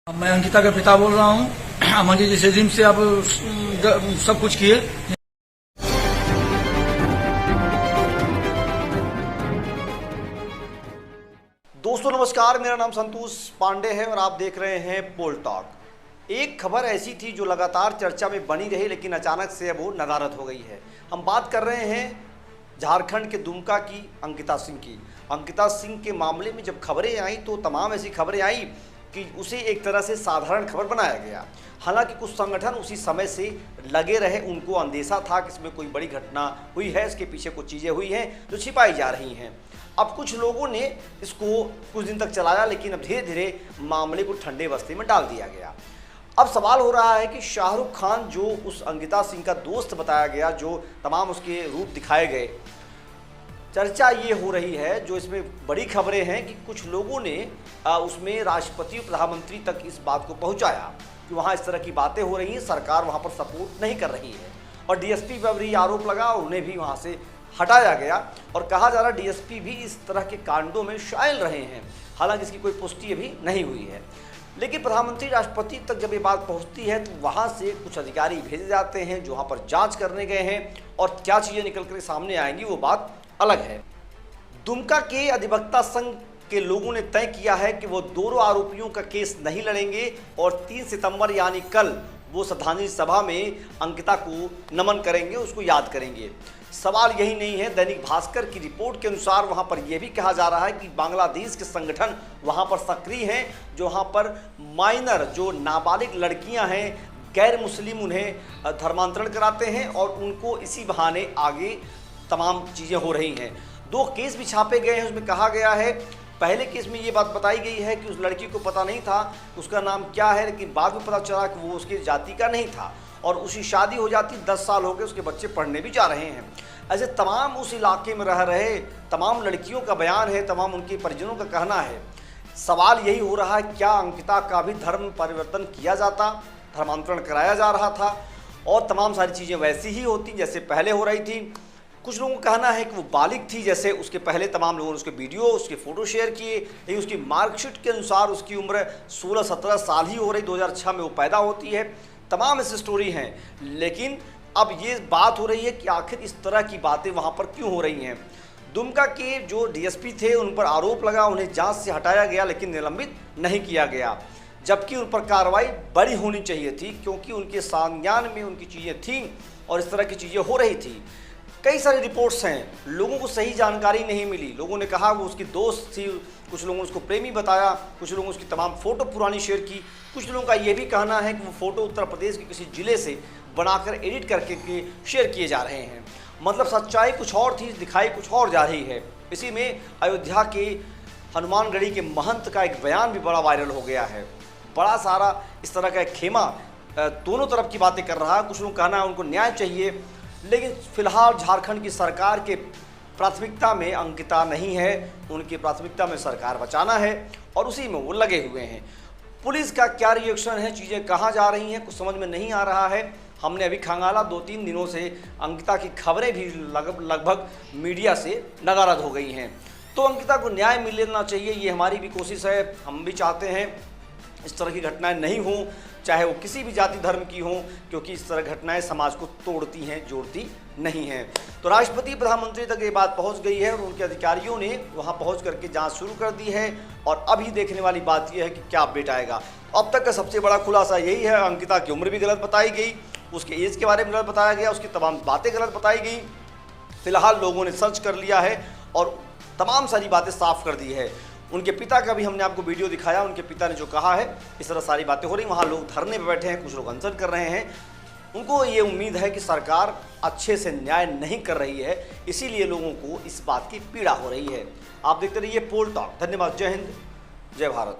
मैं अंकिता का पिता बोल रहा हूँ। अमन जी जिस जिम से आप सब कुछ किए। दोस्तों नमस्कार, मेरा नाम संतोष पांडे है और आप देख रहे हैं पोल टॉक। एक खबर ऐसी थी जो लगातार चर्चा में बनी रही, लेकिन अचानक से अब वो नदारद हो गई है। हम बात कर रहे हैं झारखंड के दुमका की अंकिता सिंह की। अंकिता सिंह के मामले में जब खबरें आई तो तमाम ऐसी खबरें आई कि उसे एक तरह से साधारण खबर बनाया गया। हालांकि कुछ संगठन उसी समय से लगे रहे, उनको अंदेशा था कि इसमें कोई बड़ी घटना हुई है, इसके पीछे कुछ चीज़ें हुई हैं जो छिपाई जा रही हैं। अब कुछ लोगों ने इसको कुछ दिन तक चलाया, लेकिन अब धीरे धीरे मामले को ठंडे बस्ते में डाल दिया गया। अब सवाल हो रहा है कि शाहरुख खान जो उस अंकिता सिंह का दोस्त बताया गया, जो तमाम उसके रूप दिखाए गए, चर्चा ये हो रही है, जो इसमें बड़ी खबरें हैं कि कुछ लोगों ने उसमें राष्ट्रपति और प्रधानमंत्री तक इस बात को पहुंचाया कि वहाँ इस तरह की बातें हो रही हैं, सरकार वहाँ पर सपोर्ट नहीं कर रही है। और डीएसपी पर भी आरोप लगा और उन्हें भी वहाँ से हटाया गया और कहा जा रहा डीएसपी भी इस तरह के कांडों में शामिल रहे हैं। हालांकि इसकी कोई पुष्टि अभी नहीं हुई है, लेकिन प्रधानमंत्री राष्ट्रपति तक जब ये बात पहुंचती है तो वहां से कुछ अधिकारी भेजे जाते हैं जो वहां पर जांच करने गए हैं, और क्या चीज़ें निकल कर सामने आएंगी वो बात अलग है। दुमका के अधिवक्ता संघ के लोगों ने तय किया है कि वो दोनों आरोपियों का केस नहीं लड़ेंगे और 3 सितंबर यानी कल वो श्रद्धांजलि सभा में अंकिता को नमन करेंगे, उसको याद करेंगे। सवाल यही नहीं है, दैनिक भास्कर की रिपोर्ट के अनुसार वहां पर यह भी कहा जा रहा है कि बांग्लादेश के संगठन वहां पर सक्रिय हैं, जो वहां पर माइनर जो नाबालिग लड़कियां हैं, गैर मुस्लिम, उन्हें धर्मांतरण कराते हैं और उनको इसी बहाने आगे तमाम चीज़ें हो रही हैं। 2 केस भी छापे गए हैं। उसमें कहा गया है, पहले केस में ये बात बताई गई है कि उस लड़की को पता नहीं था उसका नाम क्या है, लेकिन बाद में पता चला कि वो उसकी जाति का नहीं था और उसकी शादी हो जाती, 10 साल हो गए, उसके बच्चे पढ़ने भी जा रहे हैं। ऐसे तमाम उस इलाके में रह रहे तमाम लड़कियों का बयान है, तमाम उनके परिजनों का कहना है। सवाल यही हो रहा है, क्या अंकिता का भी धर्म परिवर्तन किया जाता, धर्मांतरण कराया जा रहा था और तमाम सारी चीज़ें वैसी ही होती जैसे पहले हो रही थी। कुछ लोगों का कहना है कि वो बालिग थी, जैसे उसके पहले तमाम लोगों ने उसके वीडियो, उसके फ़ोटो शेयर किए, लेकिन उसकी मार्कशीट के अनुसार उसकी उम्र 16-17 साल ही हो रही, 2006 में वो पैदा होती है। तमाम ऐसी स्टोरी हैं, लेकिन अब ये बात हो रही है कि आखिर इस तरह की बातें वहाँ पर क्यों हो रही हैं। दुमका के जो डीएसपी थे उन पर आरोप लगा, उन्हें जाँच से हटाया गया लेकिन निलंबित नहीं किया गया, जबकि उन पर कार्रवाई बड़ी होनी चाहिए थी, क्योंकि उनके संज्ञान में उनकी चीज़ें थीं और इस तरह की चीज़ें हो रही थी। कई सारी रिपोर्ट्स हैं, लोगों को सही जानकारी नहीं मिली। लोगों ने कहा वो उसकी दोस्त थी, कुछ लोगों ने उसको प्रेमी बताया, कुछ लोगों ने उसकी तमाम फ़ोटो पुरानी शेयर की। कुछ लोगों का ये भी कहना है कि वो फ़ोटो उत्तर प्रदेश के किसी ज़िले से बनाकर एडिट करके शेयर किए जा रहे हैं। मतलब सच्चाई कुछ और थी, दिखाई कुछ और जा रही है। इसी में अयोध्या के हनुमानगढ़ी के महंत का एक बयान भी बड़ा वायरल हो गया है। बड़ा सारा इस तरह का एक खेमा दोनों तरफ की बातें कर रहा है। कुछ लोग कहना है उनको न्याय चाहिए, लेकिन फिलहाल झारखंड की सरकार के प्राथमिकता में अंकिता नहीं है, उनकी प्राथमिकता में सरकार बचाना है और उसी में वो लगे हुए हैं। पुलिस का क्या रिएक्शन है, चीज़ें कहाँ जा रही हैं, कुछ समझ में नहीं आ रहा है। हमने अभी खंगाला 2-3 दिनों से अंकिता की खबरें भी लगभग मीडिया से नदारद हो गई हैं। तो अंकिता को न्याय मिलना चाहिए, ये हमारी भी कोशिश है। हम भी चाहते हैं इस तरह की घटनाएं नहीं हों, चाहे वो किसी भी जाति धर्म की हों, क्योंकि इस तरह घटनाएं समाज को तोड़ती हैं, जोड़ती नहीं हैं। तो राष्ट्रपति प्रधानमंत्री तक ये बात पहुंच गई है और उनके अधिकारियों ने वहां पहुंच करके जांच शुरू कर दी है और अभी देखने वाली बात यह है कि क्या अपडेट आएगा। अब तक का सबसे बड़ा खुलासा यही है, अंकिता की उम्र भी गलत बताई गई, उसके एज के बारे में गलत बताया गया, उसकी तमाम बातें गलत बताई गई। फिलहाल लोगों ने सर्च कर लिया है और तमाम सारी बातें साफ कर दी है। उनके पिता का भी हमने आपको वीडियो दिखाया, उनके पिता ने जो कहा है, इस तरह सारी बातें हो रही। वहाँ लोग धरने पर बैठे हैं, कुछ लोग अनशन कर रहे हैं। उनको ये उम्मीद है कि सरकार अच्छे से न्याय नहीं कर रही है, इसीलिए लोगों को इस बात की पीड़ा हो रही है। आप देखते रहिए पोल टॉक। धन्यवाद। जय हिंद, जय भारत।